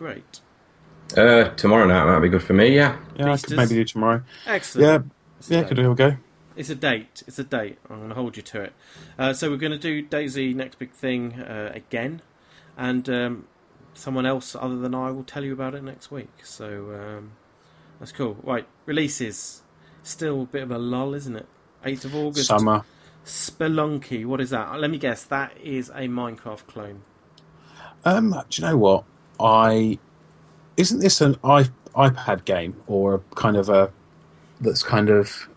great. Tomorrow night might be good for me, yeah. Yeah, I could maybe do tomorrow. Excellent. Yeah, could have a go. It's a date. I'm going to hold you to it. So we're going to do Daisy Next Big Thing again. And someone else other than I will tell you about it next week. So that's cool. Right, releases. Still a bit of a lull, isn't it? 8th of August. Summer. Spelunky. What is that? Let me guess. That is a Minecraft clone. Do you know what? Isn't this an iPad game or a kind of that's kind of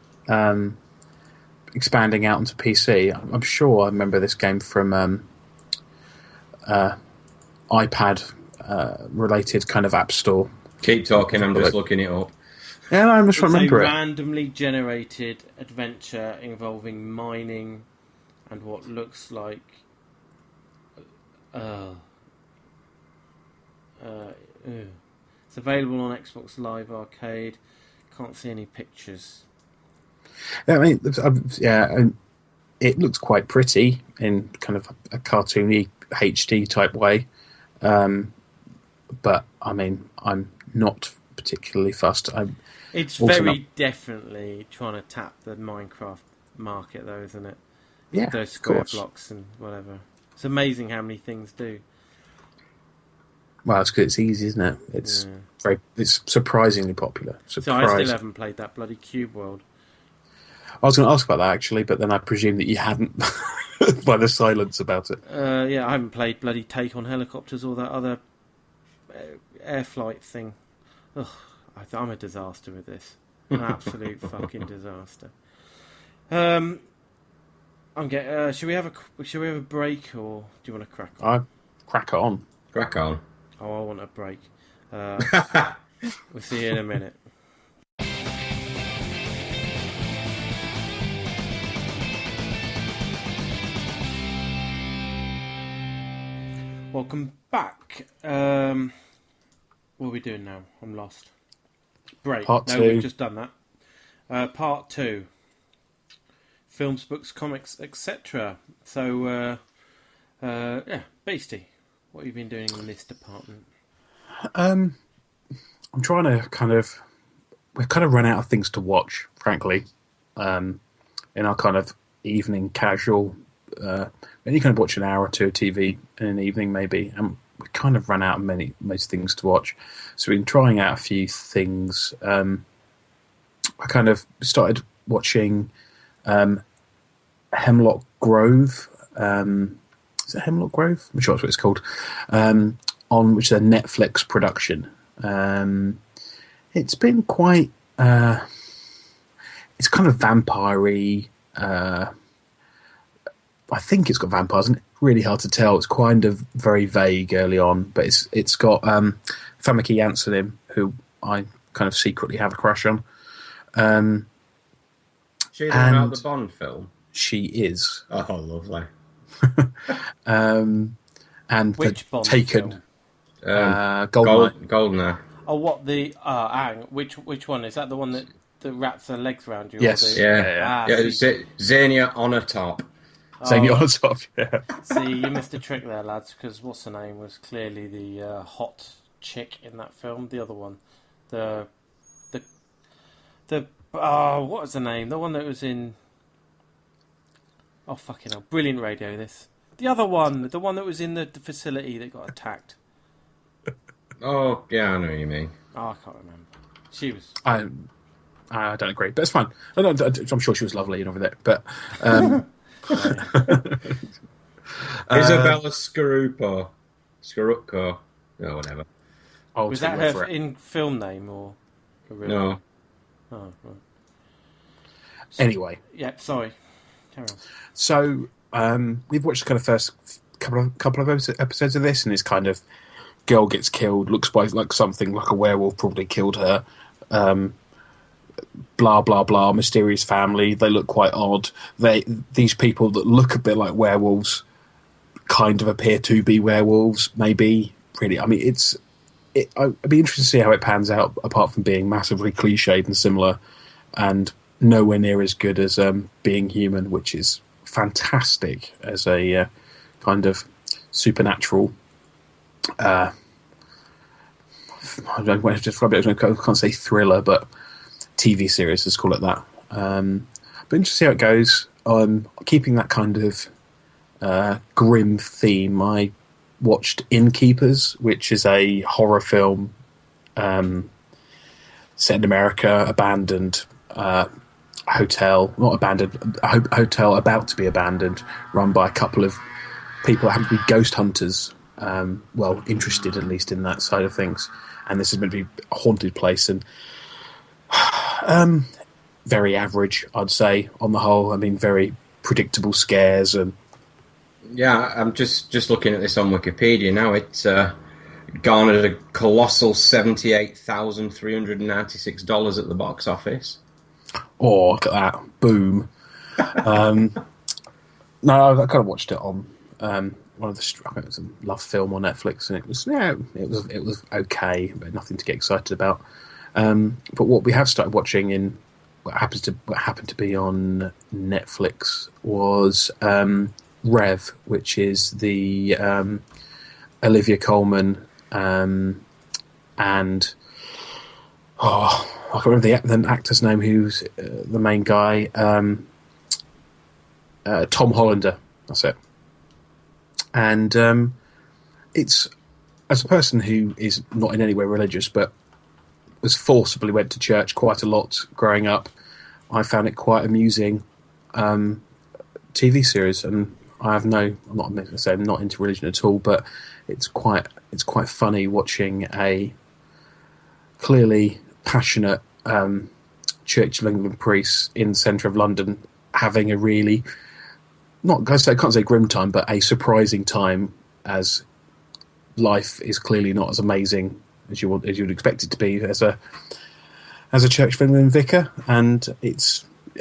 expanding out into PC? I'm sure I remember this game from iPad related kind of app store. Keep talking, I'm just looking it up. Yeah, I'm just trying to remember it. It's a randomly generated adventure involving mining and what looks like it's available on Xbox Live Arcade. Can't see any pictures. Yeah, I mean, and it looks quite pretty in kind of a cartoony HD type way. But I mean, I'm not particularly fussed. It's very definitely trying to tap the Minecraft market, though, isn't it? Yeah, those square blocks and whatever. It's amazing how many things do. Well, it's good. It's easy, isn't it? It's it's surprisingly popular. So I still haven't played that bloody Cube World. I was going to ask about that actually, but then I presume that you hadn't by the silence about it. Yeah, I haven't played bloody Take on Helicopters or that other air flight thing. Ugh, I'm a disaster with this. An absolute fucking disaster. Should we have a break, or do you want to crack on? Crack on. Crack on. Oh, I want a break. We'll see you in a minute. Welcome back. What are we doing now? I'm lost. Break. Part 2. We've just done that. Part 2. Films, books, comics, etc. So, Beastie, what have you been doing in this department? I'm trying to we've kind of run out of things to watch, frankly, in our kind of evening casual. And you kind of watch an hour or two of TV in an evening, maybe, and we kind of run out of most things to watch. So we've been trying out a few things. I kind of started watching Hemlock Grove. Is it Hemlock Grove? I'm sure that's what it's called. On which is a Netflix production. It's been quite. It's kind of vampire-y. I think it's got vampires, and it's really hard to tell. It's kind of very vague early on, but it's got Famke Janssen in, who I kind of secretly have a crush on. She about the Bond film? She is. Oh, lovely. And which Bond Taken. film? Goldeneye. Oh, what the? Which one is that? The one that wraps her legs around you? Yes. Yeah. Xenia on her top. Xenia on her top. Yeah. See, you missed a trick there, lads. Because what's her name was clearly the hot chick in that film. The other one, the what was the name? The one that was in. Oh fucking hell! Brilliant radio. This. The other one, the one that was in the facility that got attacked. Oh, yeah, I know what you mean. Oh, I can't remember. She was... I don't agree, but it's fine. I'm sure she was lovely and everything, but... Isabella Scorupco. Oh, whatever. Was that her in film name, or... No. Oh, right. Anyway. Yeah, sorry. Carry on. So, we've watched the kind of first couple of episodes of this, and it's kind of... Girl gets killed, looks like something like a werewolf probably killed her. Blah blah blah. Mysterious family. They look quite odd. These people that look a bit like werewolves kind of appear to be werewolves. Maybe really. I mean, I'd be interested to see how it pans out. Apart from being massively cliched and similar, and nowhere near as good as Being Human, which is fantastic as a kind of supernatural I don't want to describe it. I can't say thriller, but TV series, let's call it that. But interesting to see how it goes. Keeping that kind of grim theme, I watched Innkeepers, which is a horror film set in America, abandoned hotel, not abandoned, a hotel about to be abandoned, run by a couple of people that happen to be ghost hunters, interested at least in that side of things. And this is meant to be a haunted place, and very average, I'd say, on the whole. I mean, very predictable scares. And yeah, I'm just looking at this on Wikipedia now. It's garnered a colossal $78,396 at the box office. Oh, look at that. Boom. No, I kind of watched it on one of the, it was a Love Film on Netflix, and it was okay, but nothing to get excited about. But what we have started watching in what happened to be on Netflix was Rev, which is the Olivia Colman and I can't remember the actor's name, who's the main guy, Tom Hollander. That's it. And it's, as a person who is not in any way religious, but was forcibly went to church quite a lot growing up, I found it quite amusing TV series. And I'm not into religion at all, but it's quite funny watching a clearly passionate Church of England priest in the centre of London having a really, I can't say grim time, but a surprising time, as life is clearly not as amazing as you would expect it to be as a Church of England vicar. And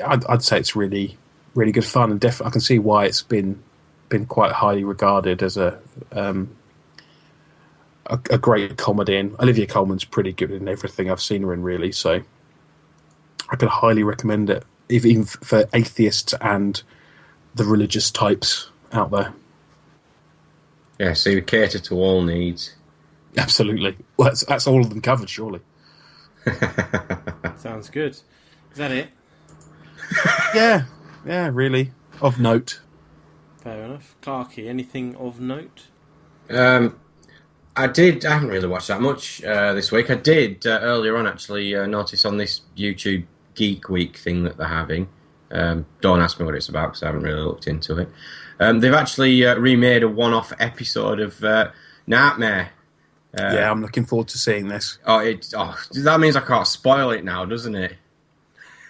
I'd say it's really, really good fun, and definitely I can see why it's been quite highly regarded as a great comedy. And Olivia Colman's pretty good in everything I've seen her in, really. So I could highly recommend it, even for atheists and the religious types out there. Yeah, so you cater to all needs. Absolutely. Well, that's all of them covered, surely. Sounds good. Is that it? Yeah, really. Of note. Fair enough. Clarky, anything of note? I haven't really watched that much this week. I did earlier on actually notice on this YouTube Geek Week thing that they're having. Don't ask me what it's about because I haven't really looked into it. They've actually remade a one-off episode of Nightmare. Yeah, I'm looking forward to seeing this. That means I can't spoil it now, doesn't it?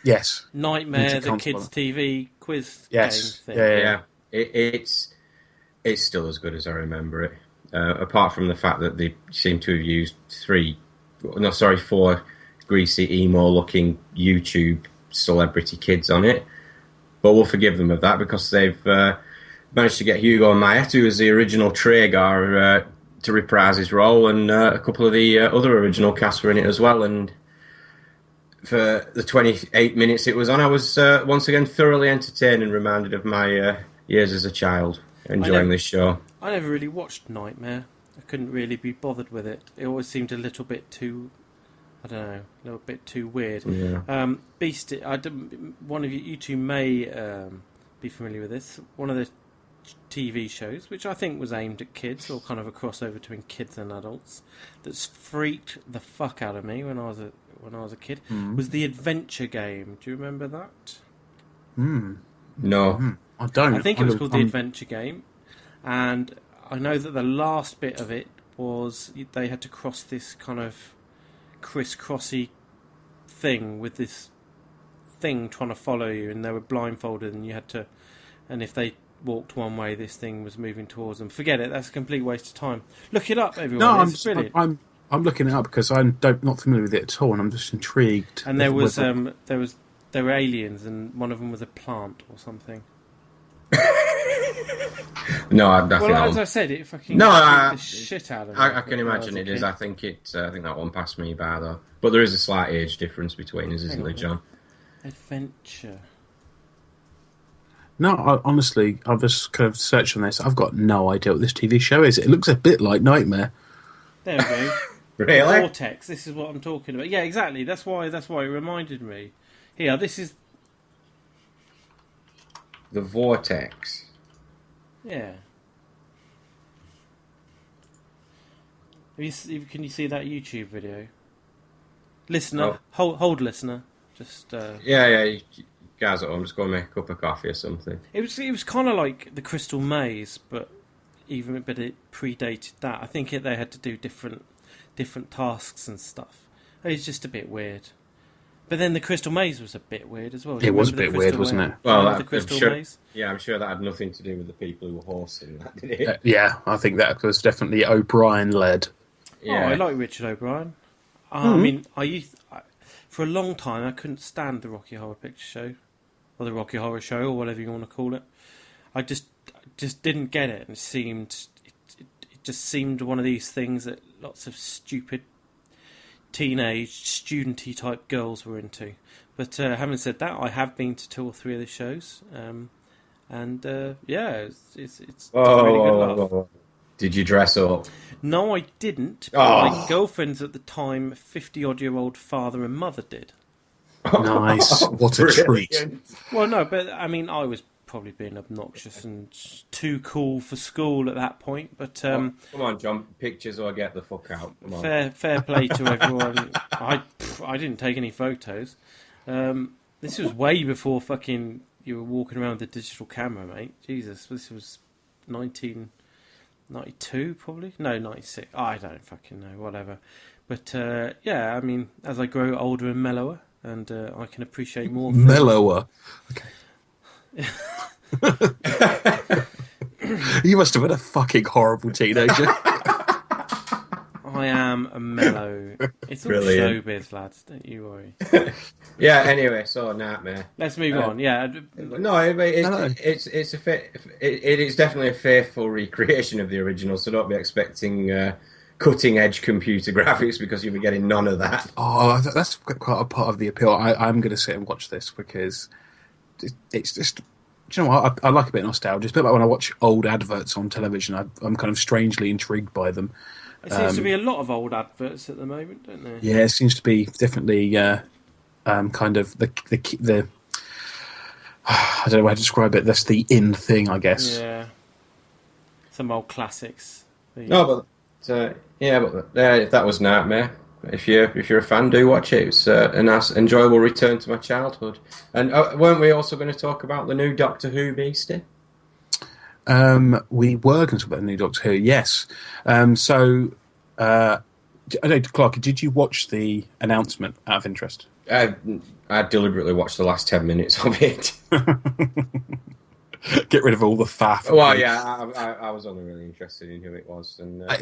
Yes. Nightmare, the kids' TV quiz game thing. Yeah. It's still as good as I remember it. Apart from the fact that they seem to have used 4 greasy emo-looking YouTube celebrity kids on it. But we'll forgive them of that because they've managed to get Hugo Maet, who was the original Traeger, to reprise his role, and a couple of the other original cast were in it as well. And for the 28 minutes it was on, I was once again thoroughly entertained and reminded of my years as a child, enjoying this show. I never really watched Nightmare. I couldn't really be bothered with it. It always seemed a little bit too, I don't know, a little bit too weird. Yeah. Beastie, one of you two may be familiar with this. One of the TV shows, which I think was aimed at kids, or kind of a crossover between kids and adults, that's freaked the fuck out of me when I was a kid, was The Adventure Game. Do you remember that? No. I don't. I think it was called The Adventure Game, and I know that the last bit of it was they had to cross this kind of crisscrossy thing with this thing trying to follow you, and they were blindfolded, and you had to, and if they walked one way, this thing was moving towards them. Forget it. That's a complete waste of time. Look it up, everyone. No, it's brilliant. I'm looking it up because I'm not familiar with it at all, and I'm just intrigued. And there were aliens, and one of them was a plant or something. No, I've nothing. Well, as I said, it fucking the shit out of me. I can imagine it is. I think that one passed me by though. But there is a slight age difference between us, isn't there, John? Adventure. No, honestly, I've just kind of searched on this. I've got no idea what this TV show is. It looks a bit like Nightmare. There we go. Really? Vortex. This is what I'm talking about. Yeah, exactly. That's why it reminded me. Here, this is. The Vortex. Yeah. Can you see that YouTube video? Listener, hold listener. Just. Yeah. You guys at home, just go and make a cup of coffee or something. It was kind of like the Crystal Maze, but it predated that. I think they had to do different tasks and stuff. It's just a bit weird. But then the Crystal Maze was a bit weird as well. It was a bit weird, wasn't it? Well, the Crystal Maze. Yeah, I'm sure that had nothing to do with the people who were hosting that, did it? Yeah, I think that was definitely O'Brien led. Yeah. Oh, I like Richard O'Brien. I mean, for a long time I couldn't stand the Rocky Horror Picture Show, or the Rocky Horror Show, or whatever you want to call it. I just didn't get it, and it just seemed one of these things that lots of stupid teenage studenty type girls were into. But having said that, I have been to 2 or 3 of the shows, and it's a really good laugh. Did you dress up? No, I didn't. But my girlfriend's at the time 50-odd-year-old father and mother did. Nice. What a treat. Well, no, but I mean, I was probably being obnoxious and too cool for school at that point. But come on, John, pictures or get the fuck out. Come on. Fair play to everyone. I didn't take any photos. This was way before fucking you were walking around with a digital camera, mate. Jesus, this was 1992, probably? No, 96. I don't fucking know, whatever. But, I mean, as I grow older and mellower, and I can appreciate more things. Mellower? Okay. You must have been a fucking horrible teenager. I am a mellow. It's all Brilliant. showbiz, lads, don't you worry. Yeah, anyway, so Nightmare. Let's move on, yeah. No, it's it is definitely a faithful recreation of the original, so don't be expecting cutting-edge computer graphics because you'll be getting none of that. Oh, that's quite a part of the appeal. I'm going to sit and watch this because it's just... Do you know what? I like a bit of nostalgia. It's a bit like when I watch old adverts on television. I'm kind of strangely intrigued by them. There seems to be a lot of old adverts at the moment, don't there? Yeah, it seems to be definitely kind of the I don't know how to describe it. That's the in thing, I guess. Yeah. Some old classics. No, but if that was Nightmare, if you're a fan, do watch it. It's a nice, enjoyable return to my childhood. And weren't we also going to talk about the new Doctor Who, Beastie? We were going to talk about the new Doctor Who, yes. I don't know, Clarky, did you watch the announcement out of interest? I deliberately watched the last 10 minutes of it. Get rid of all the faff. Well, yeah, I was only really interested in who it was. And I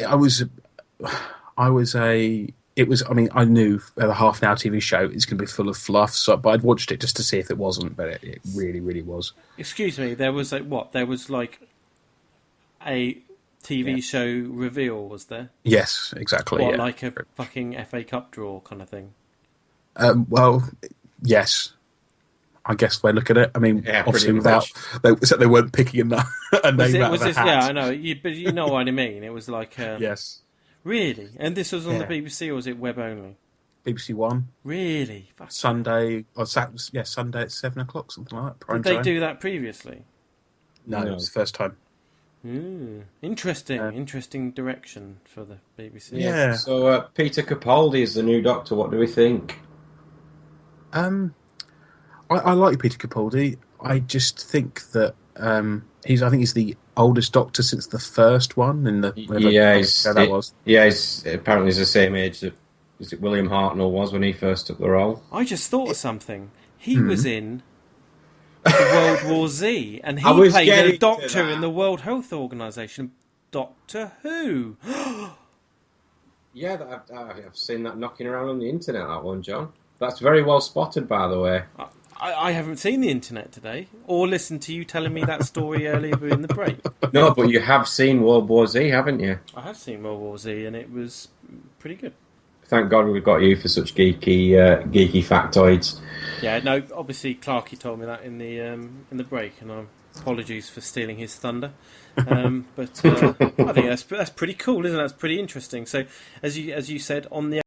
knew a half an hour TV show is going to be full of fluff, but I'd watched it just to see if it wasn't, but it really, really was. Excuse me, there was a TV show reveal, was there? Yes, exactly. What, yeah. like a fucking FA Cup draw kind of thing? Well, yes. I guess if I look at it, I mean, yeah, obviously they weren't picking a name out of a hat. Yeah, I know, but you know what I mean. It was like... yes. Really? And this was on the BBC, or was it web only? BBC One. Really? Sunday at 7:00, something like that. Did they do that previously? No, it was the first time. Interesting direction for the BBC. Yeah. So Peter Capaldi is the new Doctor. What do we think? I like Peter Capaldi. I just think that he's the oldest Doctor since the first one. He's apparently the same age that William Hartnell was when he first took the role. I just thought of something. He was in the World War Z, and he played the Doctor in the World Health Organization. Doctor Who. Yeah, I've seen that knocking around on the internet. That one, John. That's very well spotted, by the way. I haven't seen the internet today, or listened to you telling me that story earlier in the break. No, but you have seen World War Z, haven't you? I have seen World War Z, and it was pretty good. Thank God we've got you for such geeky factoids. Yeah, no, obviously Clarky told me that in the break, and Apologies for stealing his thunder, but I think that's pretty cool, isn't it? That's pretty interesting. So, as you said, on the